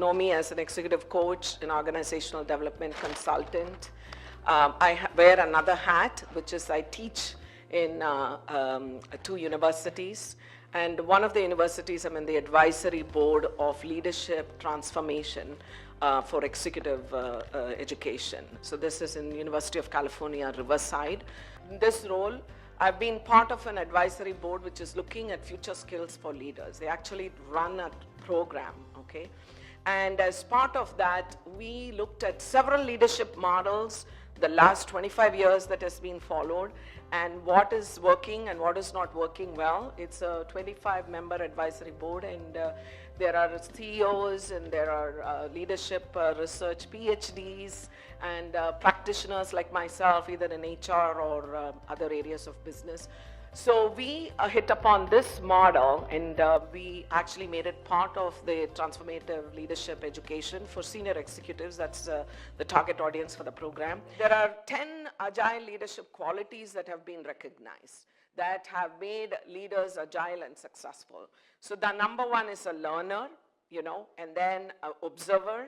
know me as an executive coach, an organizational development consultant. Wear another hat, which is I teach in 2 universities. And one of the universities, I'm in the advisory board of leadership transformation for executive education. So this is in University of California, Riverside. In this role, I've been part of an advisory board which is looking at future skills for leaders. They actually run a program, okay? And as part of that, we looked at several leadership models, the last 25 years that has been followed, and what is working and what is not working well. It's a 25-member advisory board, and there are CEOs and there are leadership research PhDs and practitioners like myself, either in HR or other areas of business. So we hit upon this model, and we actually made it part of the transformative leadership education for senior executives. That's the target audience for the program. There are 10 agile leadership qualities that have been recognized that have made leaders agile and successful. So the number 1 is a learner, and then an observer,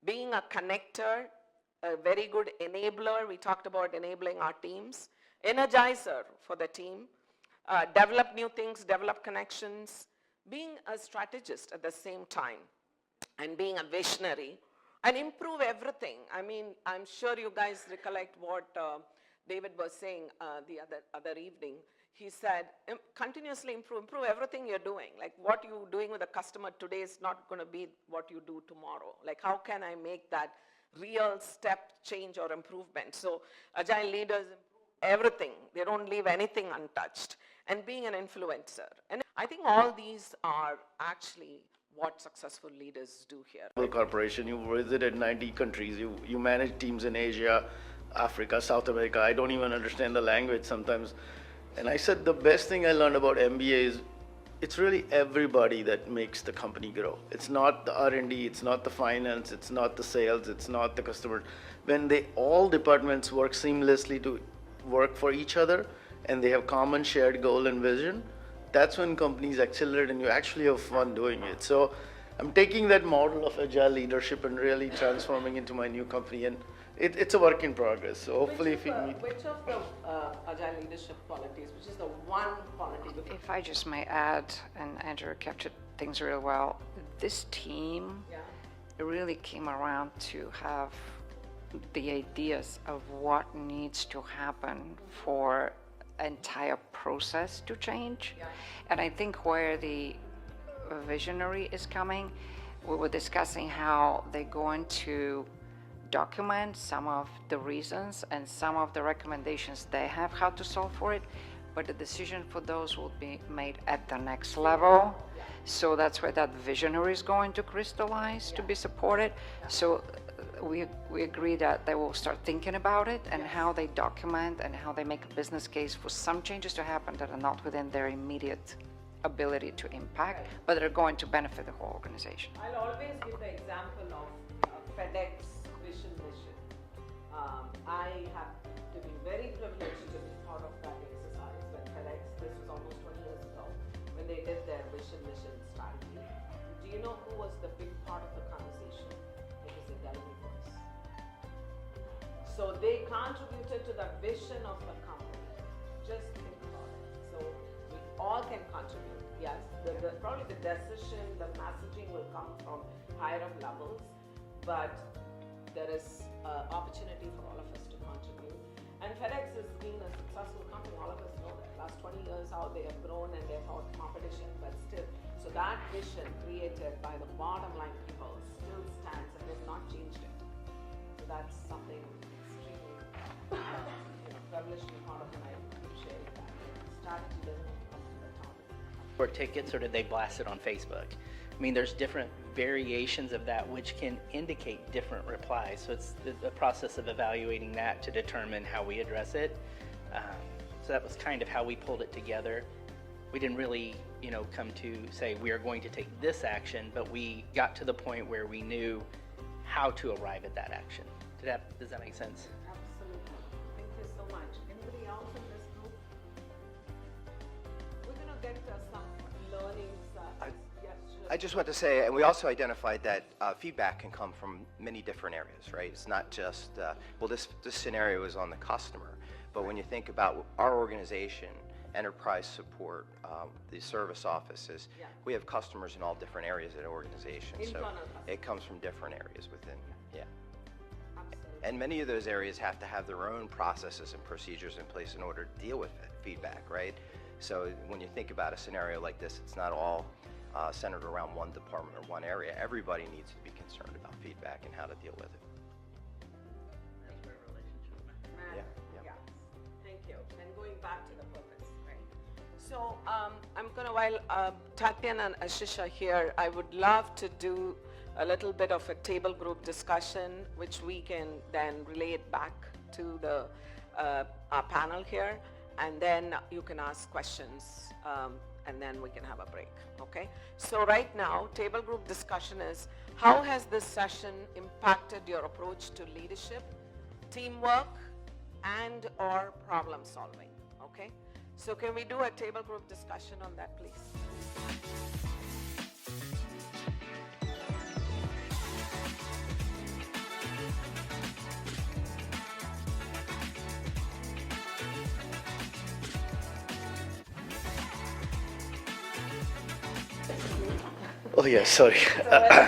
being a connector, a very good enabler. We talked about enabling our teams. Energizer for the team, develop new things, develop connections, being a strategist at the same time, and being a visionary, and improve everything. I mean, I'm sure you guys recollect what David was saying the other evening. He said, continuously improve everything you're doing. Like what you're doing with a customer today is not going to be what you do tomorrow. Like how can I make that real step change or improvement? So agile leaders improve everything. They don't leave anything untouched. And being an influencer. And I think all these are actually what successful leaders do here. Corporation, you visited 90 countries, you manage teams in Asia, Africa, South America. I don't even understand the language sometimes. And I said the best thing I learned about MBA is it's really everybody that makes the company grow. It's not the R&D, it's not the finance, it's not the sales, it's not the customer. When all departments work seamlessly to work for each other and they have common shared goal and vision, that's when companies accelerate and you actually have fun doing it. So I'm taking that model of agile leadership and really transforming into my new company, and it's a work in progress. So hopefully which of the agile leadership qualities, which is the one quality? If I just may add, and Andrew captured things real well, this team really came around to have the ideas of what needs to happen for entire process to change. And I think where the visionary is coming, we were discussing how they're going to document some of the reasons and some of the recommendations they have how to solve for it, but the decision for those will be made at the next level. So that's where that visionary is going to crystallize to be supported. So we agree that they will start thinking about it and how they document and how they make a business case for some changes to happen that are not within their immediate ability to impact, but that are going to benefit the whole organization. I'll always give the example of FedEx vision mission. I have been very privileged to be part of that exercise when FedEx, this was almost 20 years ago, when they did their vision mission strategy. Do you know who was the big part of the conversation? It was the delivery force. So they contributed to the vision of the company. Just think about it. So we all can contribute. Yes, probably the decision, the messaging will come from higher up levels, but there is opportunity for all of us to contribute. And FedEx has been a successful company. All of us know that. Last 20 years, how they have grown and they've had competition, but still. So that vision created by the bottom line people still stands, and they've not changed it. So that's something extremely privileged to be part of, and I appreciate that. Strategy doesn't come from the top. Or tickets, or did they blast it on Facebook? I mean, there's different variations of that which can indicate different replies. So it's the process of evaluating that to determine how we address it. So that was kind of how we pulled it together. We didn't really, come to say we are going to take this action, but we got to the point where we knew how to arrive at that action. Does that make sense? Absolutely. Thank you so much. Anybody else in this group? We're going to get some learnings. Yes, sure. I just want to say, and we also identified that feedback can come from many different areas, right? It's not just, well, this scenario is on the customer, but when you think about our organization, enterprise support, the service offices, we have customers in all different areas of the organization. So it comes from different areas within, And many of those areas have to have their own processes and procedures in place in order to deal with feedback, right? So when you think about a scenario like this, it's not all centered around one department or one area. Everybody needs to be concerned about feedback and how to deal with it. Yeah. Thank you. And going back to the purpose, right? So I'm going to, while Tatiana and Ashish are here, I would love to do a little bit of a table group discussion, which we can then relay it back to the our panel here, and then you can ask questions, and then we can have a break, okay? So right now, table group discussion is, how has this session impacted your approach to leadership, teamwork, and or problem solving, okay? So can we do a table group discussion on that, please? Oh yeah, sorry.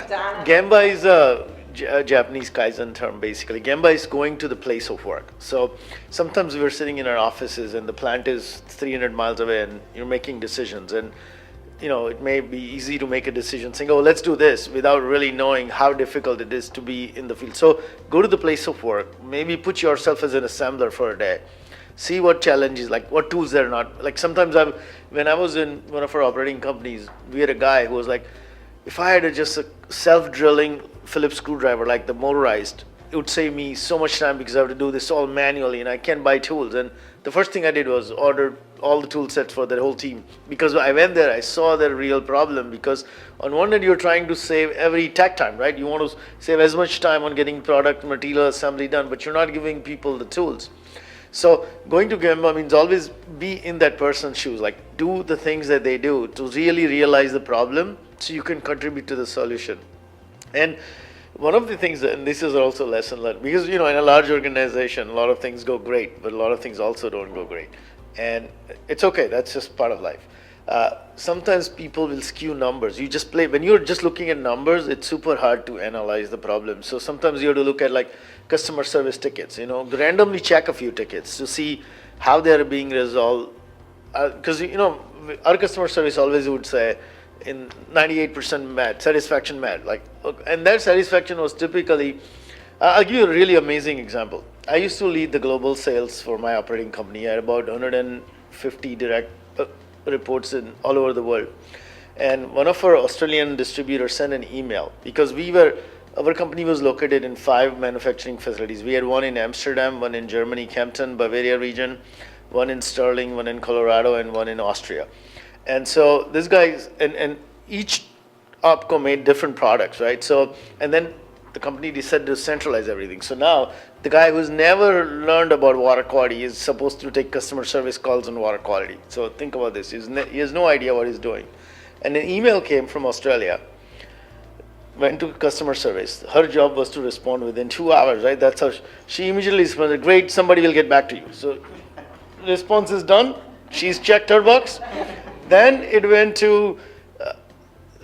Dan. Gemba is a Japanese Kaizen term, basically. Gemba is going to the place of work. So sometimes we're sitting in our offices and the plant is 300 miles away and you're making decisions. And it may be easy to make a decision saying, oh, let's do this, without really knowing how difficult it is to be in the field. So go to the place of work, maybe put yourself as an assembler for a day. See what challenges, like what tools they're not. Like sometimes when I was in one of our operating companies, we had a guy who was like, if I had just a self-drilling Phillips screwdriver, like the motorized, it would save me so much time because I have to do this all manually and I can't buy tools. And the first thing I did was order all the tool sets for the whole team, because I went there, I saw the real problem, because on one hand you're trying to save every tech time, right? You want to save as much time on getting product material assembly done, but you're not giving people the tools. So going to Gemba means always be in that person's shoes, like do the things that they do to really realize the problem so you can contribute to the solution. And one of the things, and this is also a lesson learned, because in a large organization, a lot of things go great, but a lot of things also don't go great. And it's okay, that's just part of life. Sometimes people will skew numbers. When you're just looking at numbers, it's super hard to analyze the problem. So sometimes you have to look at like customer service tickets, randomly check a few tickets to see how they're being resolved. Because, our customer service always would say, in 98% met, satisfaction met. And that satisfaction was typically, I'll give you a really amazing example. I used to lead the global sales for my operating company. I had about 150 direct reports in all over the world. And one of our Australian distributors sent an email, because our company was located in 5 manufacturing facilities. We had one in Amsterdam, one in Germany, Kempten, Bavaria region, one in Sterling, one in Colorado, and one in Austria. And so this guy, and each opco made different products, right? So, and then the company decided to centralize everything. So now the guy who's never learned about water quality is supposed to take customer service calls on water quality. So think about this. He has no idea what he's doing. And an email came from Australia, went to customer service. Her job was to respond within 2 hours, right? That's how she immediately responded, great, somebody will get back to you. So response is done. She's checked her box. Then it went to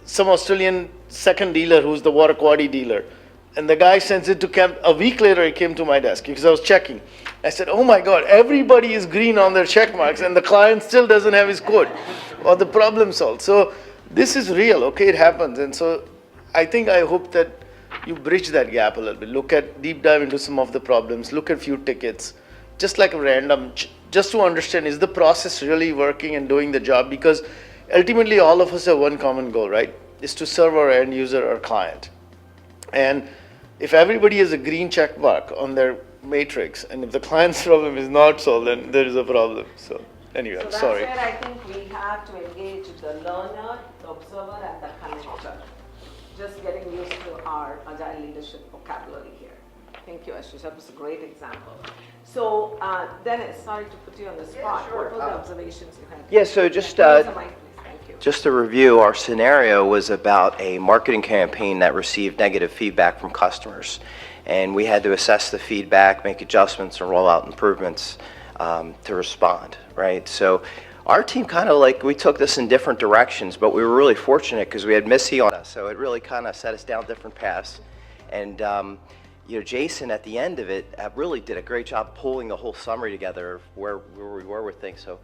some Australian second dealer who's the water quality dealer. And the guy sends it to Kemp. A week later, it came to my desk because I was checking. I said, oh my God, everybody is green on their check marks and the client still doesn't have his code or the problem solved. So this is real, okay, it happens. And so I hope that you bridge that gap a little bit. Deep dive into some of the problems, look at few tickets, just like a random, just to understand, is the process really working and doing the job? Because ultimately all of us have one common goal, right? Is to serve our end user or client. And if everybody has a green check mark on their matrix, and if the client's problem is not solved, then there is a problem. So anyway, I'm sorry. So that's where I think we have to engage the learner, the observer, and the connector. Just getting used to our Agile leadership vocabulary here. Thank you, Ashish. That was a great example. So, Dennis, sorry to put you on the spot. sure. What were the observations you had? Yeah, so just Use the mic, please. Thank you. just to review, our scenario was about a marketing campaign that received negative feedback from customers. And we had to assess the feedback, make adjustments, and roll out improvements to respond, right? So our team kind of like, we took this in different directions, but we were really fortunate because we had Missy on us, so it really kind of set us down different paths. And you know, Jason at the end of it really did a great job pulling the whole summary together of where we were with things. So